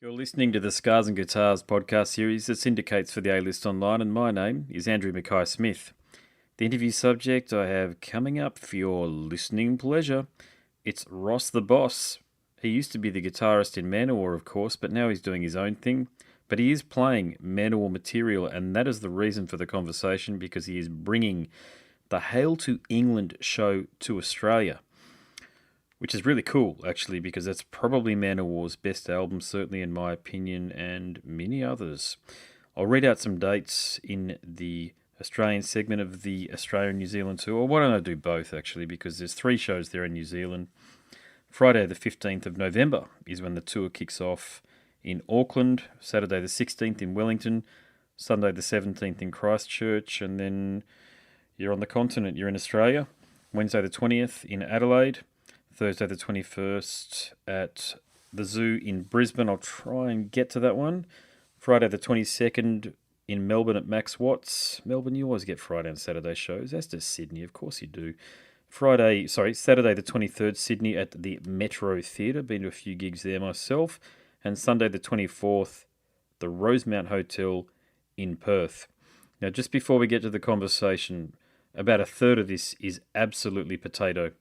You're listening to the Scars and Guitars podcast series that syndicates for the A-List Online, and my name is Andrew Mackay-Smith. The interview subject I have coming up for your listening pleasure, it's Ross the Boss. He used to be the guitarist in Manowar, of course, but now he's doing his own thing. But he is playing Manowar material, and that is the reason for the conversation, because he is bringing the Hail to England show to Australia. Which is really cool, actually, because that's probably Manowar's best album, certainly in my opinion, and many others. I'll read out some dates in the Australian segment of the Australian-New Zealand tour. Or why don't I do both, actually, because there's 3 shows there in New Zealand. Friday the 15th of November is when the tour kicks off in Auckland. Saturday the 16th in Wellington. Sunday the 17th in Christchurch. And then you're on the continent, you're in Australia. Wednesday the 20th in Adelaide. Thursday the 21st at the Zoo in Brisbane. I'll try and get to that one. Friday the 22nd in Melbourne at Max Watts. Melbourne, you always get Friday and Saturday shows, as does Sydney, of course you do. Saturday the 23rd, Sydney at the Metro Theatre. Been to a few gigs there myself. And Sunday the 24th, the Rosemount Hotel in Perth. Now, just before we get to the conversation, about a third of this is absolutely potato.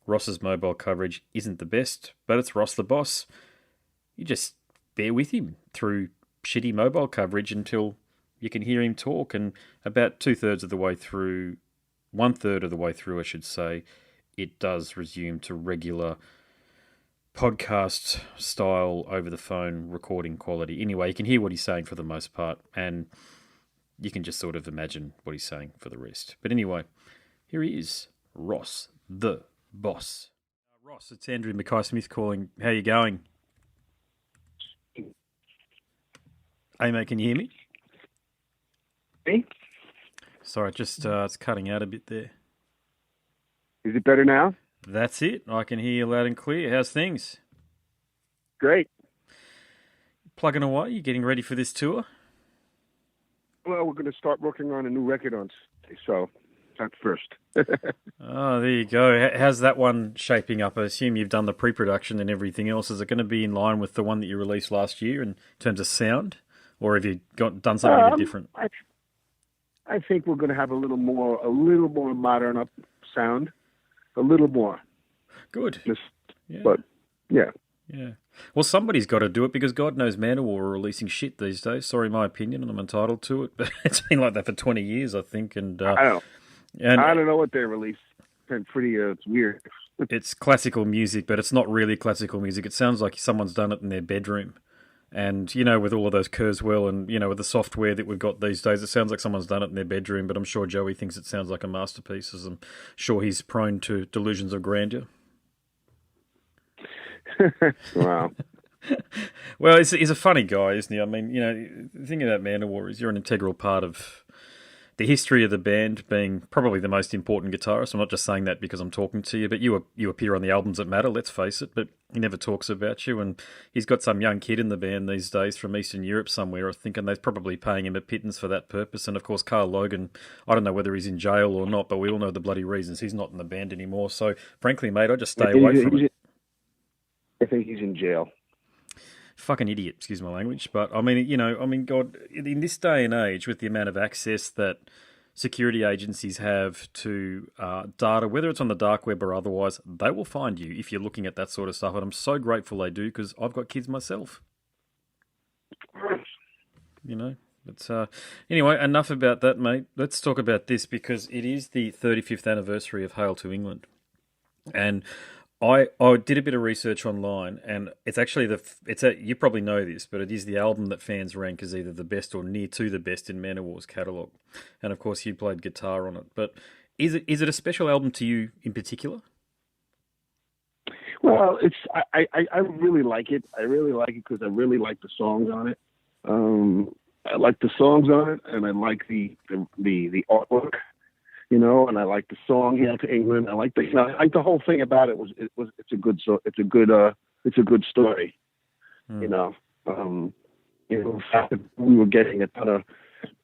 Ross's mobile coverage isn't the best, but it's Ross the Boss. You just bear with him through shitty mobile coverage until you can hear him talk. And about 1/3 of the way through, I should say, it does resume to regular podcast style over the phone recording quality. Anyway, you can hear what he's saying for the most part, and you can just sort of imagine what he's saying for the rest. But anyway, here he is, Ross the Boss. Ross, it's Andrew Mackay-Smith calling. How you going? Hey, mate, can you hear me? Me? Sorry, just it's cutting out a bit there. Is it better now? That's it. I can hear you loud and clear. How's things? Great. Plugging away? You getting ready for this tour? Well, we're going to start working on a new record on Sunday, so that's first. Oh, there you go. How's that one shaping up? I assume you've done the pre-production and everything else. Is it going to be in line with the one that you released last year in terms of sound, or have you done something a bit different? I think we're going to have a little more modern up sound, a little more. Good. Yeah. But yeah. Yeah. Well, somebody's got to do it, because God knows Manowar are releasing shit these days. Sorry, my opinion, and I'm entitled to it. But it's been like that for 20 years, I think. And I don't know. And I don't know what they released. It's pretty. It's weird. It's classical music, but it's not really classical music. It sounds like someone's done it in their bedroom. And, with all of those Kurzweil and, with the software that we've got these days, it sounds like someone's done it in their bedroom, but I'm sure Joey thinks it sounds like a masterpiece, as I'm sure he's prone to delusions of grandeur. Wow. Well, he's a funny guy, isn't he? I mean, the thing about Manowar is you're an integral part of the history of the band, being probably the most important guitarist. I'm not just saying that because I'm talking to you, but you appear on the albums that matter, let's face it, but he never talks about you. And he's got some young kid in the band these days from Eastern Europe somewhere, I think, and they're probably paying him a pittance for that purpose. And of course, Carl Logan, I don't know whether he's in jail or not, but we all know the bloody reasons he's not in the band anymore. So frankly, mate, I just stay away from it. I think he's in jail. Fucking idiot, excuse my language. But God, in this day and age, with the amount of access that security agencies have to data, whether it's on the dark web or otherwise, they will find you if you're looking at that sort of stuff. And I'm so grateful they do, because I've got kids myself. But anyway, enough about that, mate. Let's talk about this, because it is the 35th anniversary of Hail to England. And I did a bit of research online, and it's actually you probably know this, but it is the album that fans rank as either the best or near to the best in Manowar's catalogue. And of course, you played guitar on it. But is it a special album to you in particular? Well, I really like it. I really like it because I really like the songs on it. I like the songs on it, and I like the artwork. And I like the song "Hail to England." I like the whole thing about it. It's a good story. Mm. The fact that we were getting a ton of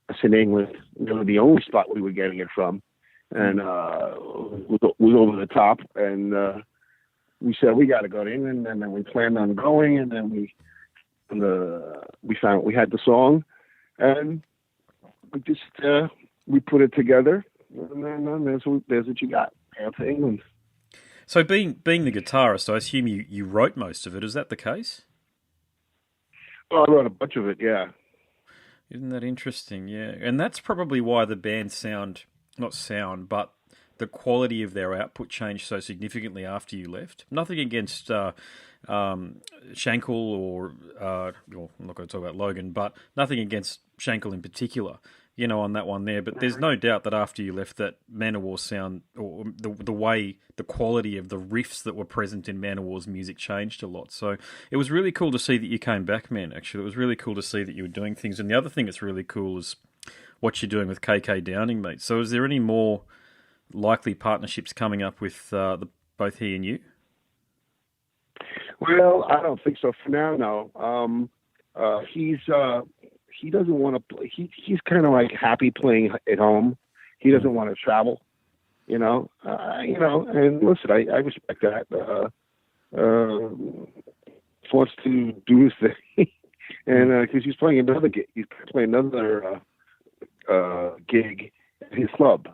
us in England, the only spot we were getting it from, and was over the top. And we said we got to go to England, and then we planned on going, and then we we had the song, and we just we put it together, and then there's what you got. Hail to England. So being the guitarist, I assume you wrote most of it. Is that the case? Oh, I wrote a bunch of it. Yeah. Isn't that interesting? Yeah, and that's probably why the band not sound, but the quality of their output changed so significantly after you left. Nothing against Shankle well, I'm not going to talk about Logan, but nothing against Shankle in particular. On that one there. But there's no doubt that after you left, that Manowar sound, or the quality of the riffs that were present in Manowar's music changed a lot. So it was really cool to see that you came back, man. Actually, it was really cool to see that you were doing things. And the other thing that's really cool is what you're doing with KK Downing, mate. So is there any more likely partnerships coming up with both he and you? Well, I don't think so for now. No, he doesn't want to play. He's kind of like happy playing at home. He doesn't want to travel, and listen, I respect that. Wants to do his thing, and because he's playing another gig, gig at his club,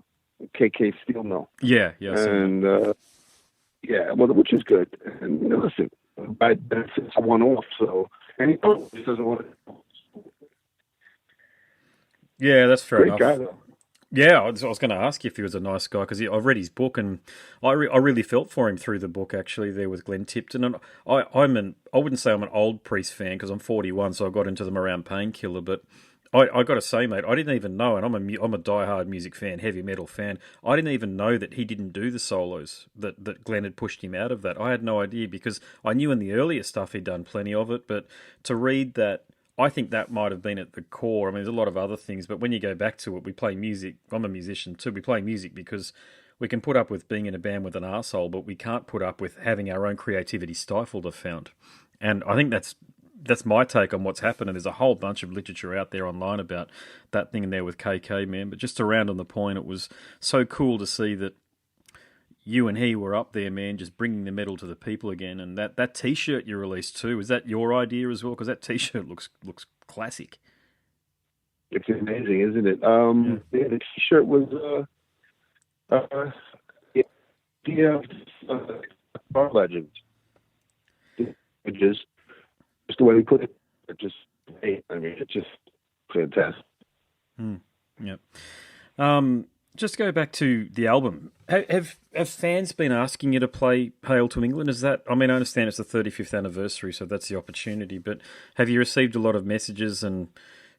KK Steel Mill. Yeah. And well, which is good. And listen, that's a one-off. So, and he doesn't want to. Yeah, that's fair enough. Great guy, though. Yeah, I was going to ask you if he was a nice guy, because I've read his book, and I really felt for him through the book, actually, there with Glenn Tipton. And I wouldn't say I'm an old Priest fan, because I'm 41, so I got into them around Painkiller, but I got to say, mate, I didn't even know, and I'm a diehard music fan, heavy metal fan, I didn't even know that he didn't do the solos, that Glenn had pushed him out of that. I had no idea, because I knew in the earlier stuff he'd done plenty of it, but to read that, I think that might have been at the core. I mean, there's a lot of other things, but when you go back to it, we play music. I'm a musician too. We play music because we can put up with being in a band with an arsehole, but we can't put up with having our own creativity stifled, I've found. And I think that's my take on what's happened. And there's a whole bunch of literature out there online about that thing in there with KK, man. But just to round on the point, it was so cool to see that you and he were up there, man, just bringing the metal to the people again. And that T-shirt you released too, is that your idea as well? Because that T-shirt looks classic. It's amazing, isn't it? Yeah, the T-shirt was Bar Legend. It just the way we put it. It's just fantastic. Yep. Just to go back to the album, have fans been asking you to play Hail to England? Is that, I mean, I understand it's the 35th anniversary, so that's the opportunity, but have you received a lot of messages and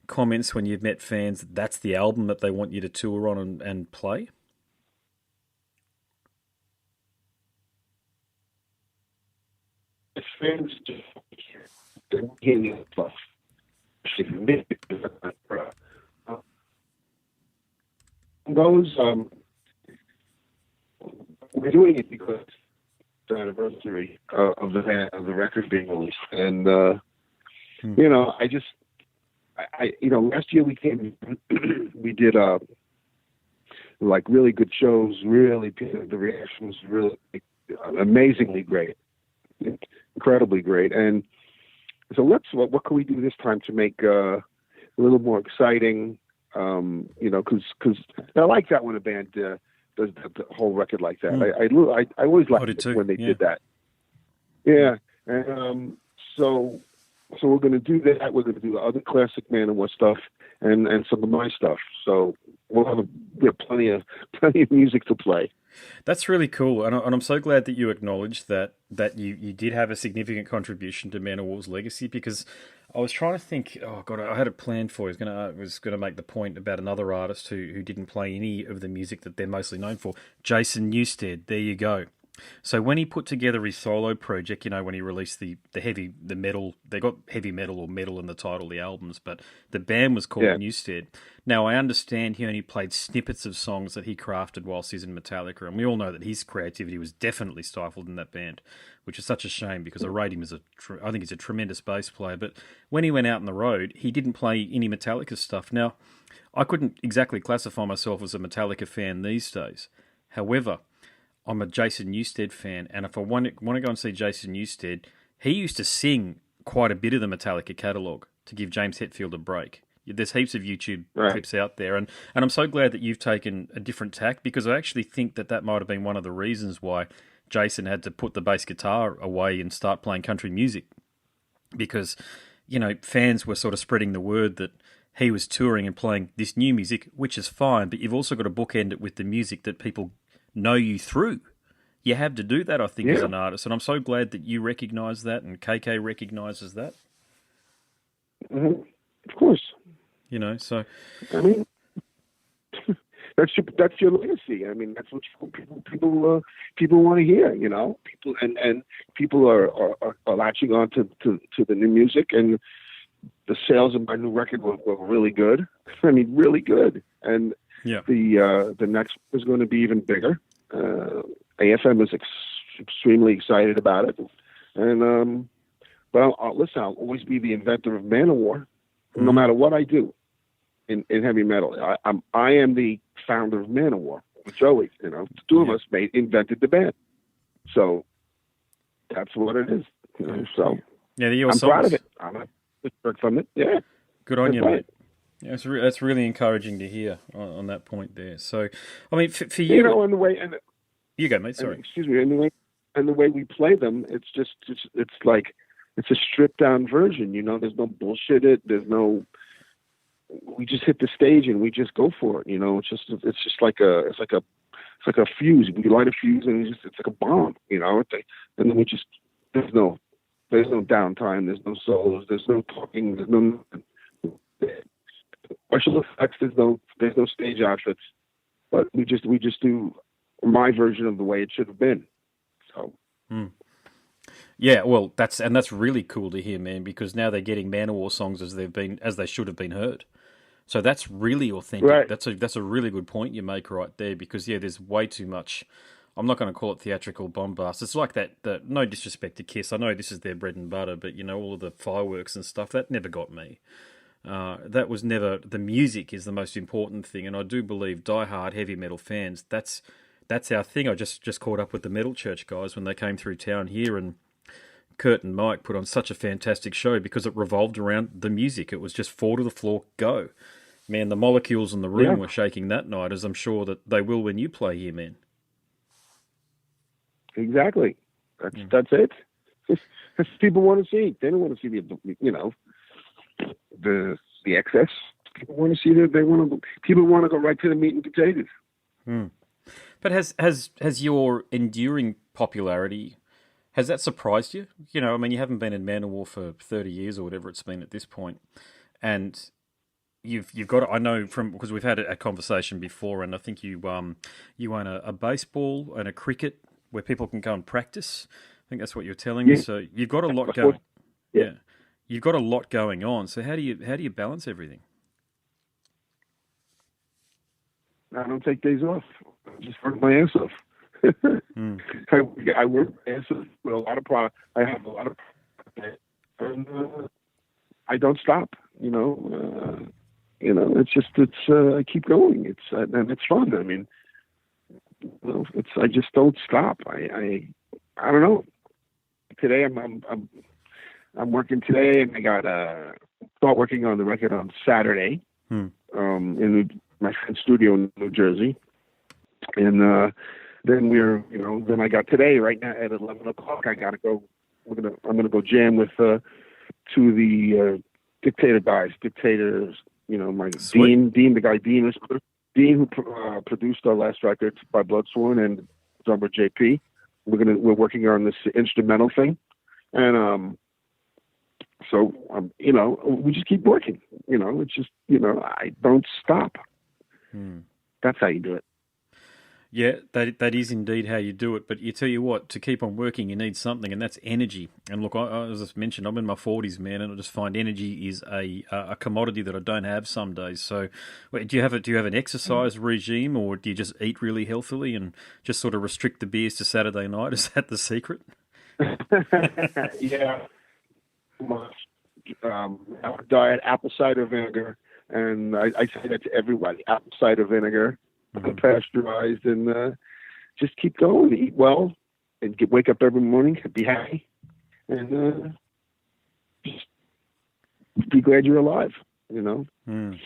comments when you've met fans that that's the album that they want you to tour on and play? Fans just hear the stuff. Those we're doing it because it's the anniversary of the record being released, and last year we came, we did like really good shows. Really, the reaction was really amazingly great, incredibly great, and so what can we do this time to make a little more exciting? Because I like that when a band does the whole record like that. I always liked it when they did that. Yeah, and so we're going to do that. We're going to do the other classic Manowar stuff and some of my stuff. So we have plenty of music to play. That's really cool, and I'm so glad that you acknowledged that you did have a significant contribution to Manowar's legacy, because I was trying to think. Oh God, I had a plan for. I was gonna make the point about another artist who didn't play any of the music that they're mostly known for. Jason Newsted. There you go. So when he put together his solo project, when he released the metal, they got heavy metal or metal in the title of the albums, but the band was called Newsted. Now I understand he only played snippets of songs that he crafted whilst he's in Metallica, and we all know that his creativity was definitely stifled in that band, which is such a shame because I rate him as I think he's a tremendous bass player. But when he went out on the road, he didn't play any Metallica stuff. Now, I couldn't exactly classify myself as a Metallica fan these days. However, I'm a Jason Newsted fan, and if I want to go and see Jason Newsted, he used to sing quite a bit of the Metallica catalogue to give James Hetfield a break. There's heaps of YouTube clips out there, and I'm so glad that you've taken a different tack, because I actually think that might have been one of the reasons why Jason had to put the bass guitar away and start playing country music, because, fans were sort of spreading the word that he was touring and playing this new music, which is fine, but you've also got to bookend it with the music that people know you through. You have to do that, I think, as an artist, and I'm so glad that you recognise that and KK recognises that. Mm-hmm. Of course. So... I mean, that's your legacy. I mean, that's what people want to hear. People and people are latching on to the new music, and the sales of my new record were really good. I mean, really good. And the next is going to be even bigger. AFM is extremely excited about it, and but listen, I'll always be the inventor of Manowar, no matter what I do in heavy metal. I am the founder of Manowar with Joey. The two of us invented the band, so that's what it is. So I'm proud of it. I'm a from it. Yeah, good on you, mate. Yeah, that's really encouraging to hear on that point there. So, I mean, for you, and the way you go, mate. Sorry, excuse me. And the way we play them, it's like it's a stripped down version. There's no bullshit. We just hit the stage and we just go for it. It's just like a fuse. We light a fuse and it's like a bomb. And then we just there's no downtime. There's no solos. There's no talking. There's no special effects. There's no stage outfits. But we just do my version of the way it should have been. So. Yeah, well, that's really cool to hear, man, because now they're getting Manowar songs as they should have been heard. So that's really authentic. Right. That's a really good point you make right there, because there's way too much. I'm not going to call it theatrical bombast. It's like that. No disrespect to Kiss, I know this is their bread and butter, but all of the fireworks and stuff, that never got me. That was never. The music is the most important thing, and I do believe diehard heavy metal fans. That's our thing. I just caught up with the Metal Church guys when they came through town here, and Kurt and Mike put on such a fantastic show because it revolved around the music. It was just 4 to the floor, go. Man, the molecules in the room were shaking that night, as I'm sure that they will when you play here, man. Exactly. That's it. That's people want to see. They don't want to see the excess. People want to see people want to go right to the meat and potatoes. But has your enduring popularity, has that surprised you? You haven't been in Manowar for 30 years or whatever it's been at this point, and you've got. I know because we've had a conversation before, and I think you own a baseball and a cricket where people can go and practice. I think that's what you're telling me. So you've got a lot going. Yeah, you've got a lot going on. So how do you balance everything? I don't take days off. I just work my ass off. I work my ass off with a lot of product. I have a lot of product, and I don't stop. I keep going. And it's fun. I mean, I just don't stop. I don't know. Today I'm working today, and I got start working on the record on Saturday. In my friend's studio in New Jersey, and then then I got today right now at 11 o'clock. I gotta go. I'm gonna go jam with two of the Dictator guys. Dictators, my Sweet. Dean, the guy Dean who produced our last record by Bloodsworn, and drummer JP. We're working on this instrumental thing, and so we just keep working. It's just I don't stop. That's how you do it. Yeah, that is indeed how you do it. But you tell you what, to keep on working, you need something, and that's energy. And look, as I mentioned, I'm in my 40s, man, and I just find energy is a commodity that I don't have some days. So, do you have an exercise regime, or do you just eat really healthily and just sort of restrict the beers to Saturday night? Is that the secret? Yeah. Our diet, apple cider vinegar, and I say that to everybody: apple cider vinegar. Pasteurized, and just keep going, eat well, and wake up every morning, be happy, and be glad you're alive. You know, Mm.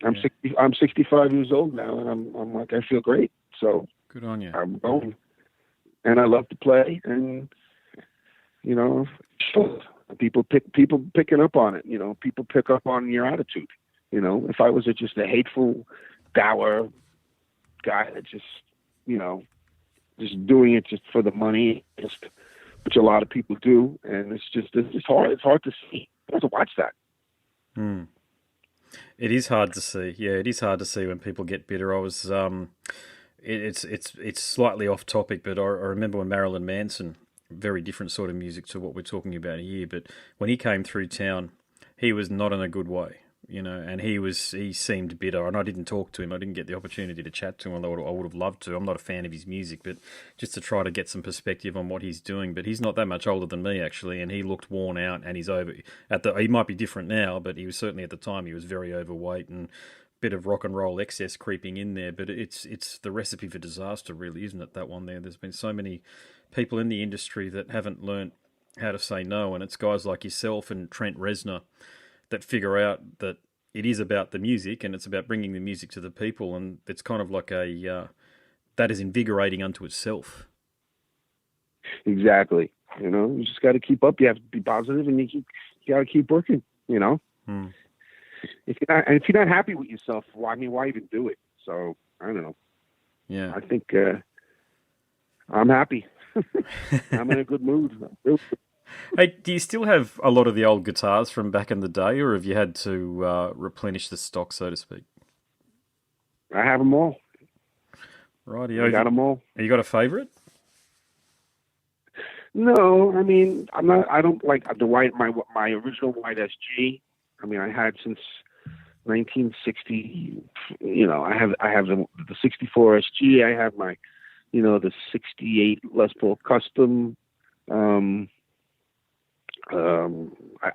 I'm Yeah. 60. I'm 65 years old now, and I'm like I feel great. So Good on you. I'm going, and I love to play, and you know, people picking up on it. You know, people pick up on your attitude. You know, if I was just a hateful, dour guy that just, you know, just doing it just for the money, just which a lot of people do, and it's hard. It's hard to see. You have to watch that. Mm. It is hard to see. Yeah, it is hard to see when people get bitter. I was it's slightly off topic, but I remember when Marilyn Manson, very different sort of music to what we're talking about here, but when he came through town, he was not in a good way, and he seemed bitter, and I didn't talk to him. I didn't get the opportunity to chat to him, although I would have loved to. I'm not a fan of his music, but just to try to get some perspective on what he's doing. But he's not that much older than me actually, and he looked worn out, and he's over he might be different now, but he was certainly at the time he was very overweight and bit of rock and roll excess creeping in there, but it's the recipe for disaster, really, isn't it? That one there. There's been so many people in the industry that haven't learnt how to say no, and it's guys like yourself and Trent Reznor that figure out that it is about the music and it's about bringing the music to the people, and it's kind of like that is invigorating unto itself. Exactly. You know, you just got to keep up. You have to be positive, and you got to keep working. You know. Hmm. If you're not happy with yourself, why even do it? So I don't know. Yeah. I think I'm happy. I'm in a good mood. Hey, do you still have a lot of the old guitars from back in the day, or have you had to replenish the stock, so to speak? I have them all. Right, I got them all. Have you got a favourite? No, I mean I'm not. I don't like the white. My original white SG. I mean, I had since 1960. You know, I have the 64 SG. I have my, the 68 Les Paul Custom. I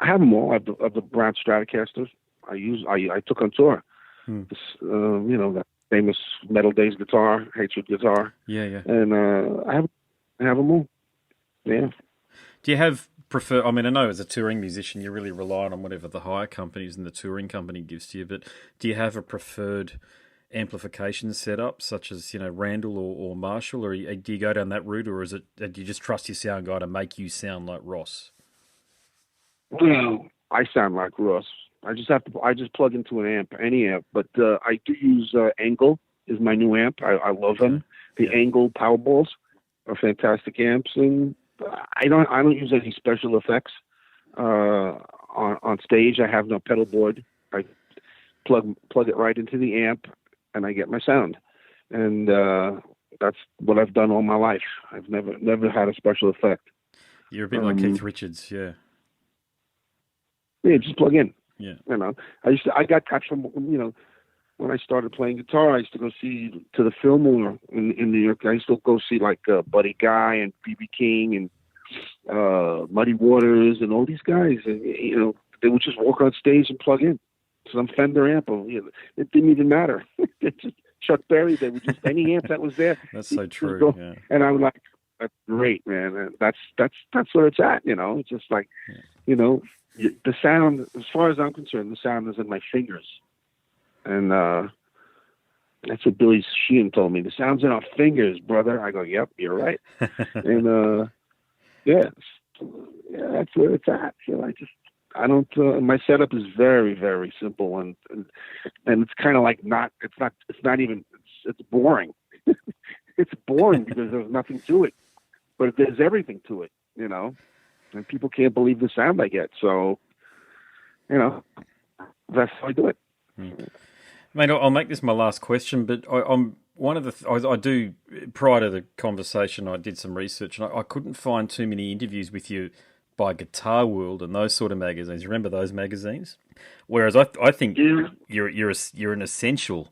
have them all. I have the Brown Stratocasters. I took on tour. Hmm. This, that famous Metal Days guitar, Hatred guitar. Yeah. And I have them all. Yeah. Do you have prefer? I mean, I know as a touring musician, you're really relying on whatever the hire companies and the touring company gives to you. But do you have a preferred amplification setup, such as Randall or Marshall, or do you go down that route, or is it do you just trust your sound guy to make you sound like Ross? Well, I sound like Ross. I just plug into an amp, any amp. But I do use Angle is my new amp. I love them. The Angle Powerballs are fantastic amps, and I don't use any special effects on stage. I have no pedal board. I plug it right into the amp, and I get my sound. And that's what I've done all my life. I've never had a special effect. You're a bit like Keith Richards, yeah. Yeah, just plug in. Yeah. I got catch from when I started playing guitar. I used to go see to the Fillmore in New York. I used to go see like Buddy Guy and B.B. King and Muddy Waters and all these guys. And they would just walk on stage and plug in some Fender amp. It didn't even matter. It's just Chuck Berry. They would just any amp that was there. That's so true. Yeah. And I was like, that's great, man. And that's where it's at. It's just like, the sound. As far as I'm concerned, the sound is in my fingers. And that's what Billy Sheehan told me. The sound's in our fingers, brother. I go, yep, you're right. And that's where it's at. I don't. My setup is very, very simple, and it's kind of like it's not even. It's boring. It's boring because there's nothing to it, but there's everything to it. And people can't believe the sound I get. So, that's how I do it. Mate, I'll make this my last question, but I'm one of the I do prior to the conversation. I did some research, and I couldn't find too many interviews with you by Guitar World and those sort of magazines. You remember those magazines? Whereas I think you're an essential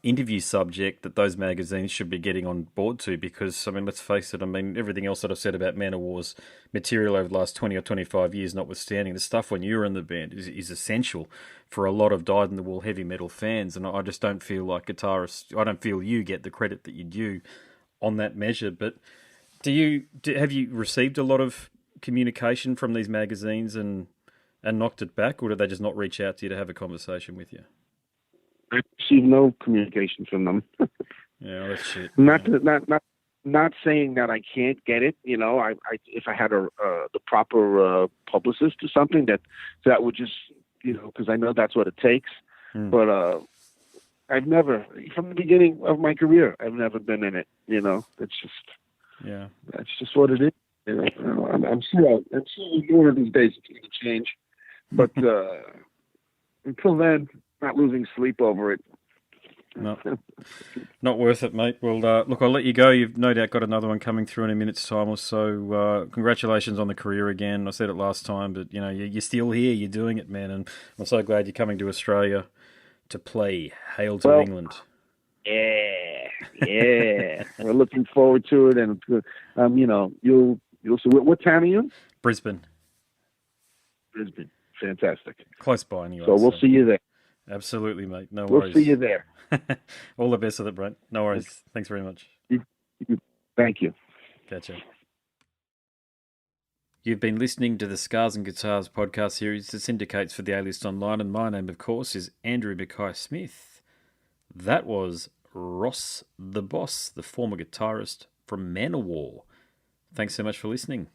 interview subject that those magazines should be getting on board to, because I mean, let's face it. I mean, everything else that I've said about Manowar's material over the last 20 or 25 years notwithstanding, the stuff when you were in the band is essential for a lot of dyed-in-the-wool heavy metal fans, and I just don't feel like guitarists. I don't feel you get the credit that you do on that measure. But have you received a lot of communication from these magazines and And knocked it back, or did they just not reach out to you to have a conversation with you? I received no communication from them. Yeah, well, that's shit. not, Yeah. not saying that I can't get it. You know, if I had the proper publicist or something that would just, you know, because I know that's what it takes. Mm. But I've never, from the beginning of my career, I've never been in it. You know, that's just what it is. You know, I'm sure one of these days it's going to change. But until then, not losing sleep over it. No, not worth it, mate. Well, look, I'll let you go. You've no doubt got another one coming through in a minute's time or so. Congratulations on the career again. I said it last time, but you know you're still here. You're doing it, man, and I'm so glad you're coming to Australia to play. Hail to England. Yeah. We're looking forward to it, and you know, you'll see. What town are you? Brisbane. Brisbane. Fantastic. Close by, anyway. So we'll see you there. Absolutely, mate. No We'll worries. see you there. All the best with it, Brent. No worries. Thanks very much. Thank you. Gotcha. You've been listening to the Scars and Guitars podcast series that syndicates for the A-List Online, and my name, of course, is Andrew Mackay-Smith. That was Ross the Boss, the former guitarist from Manowar. Thanks so much for listening.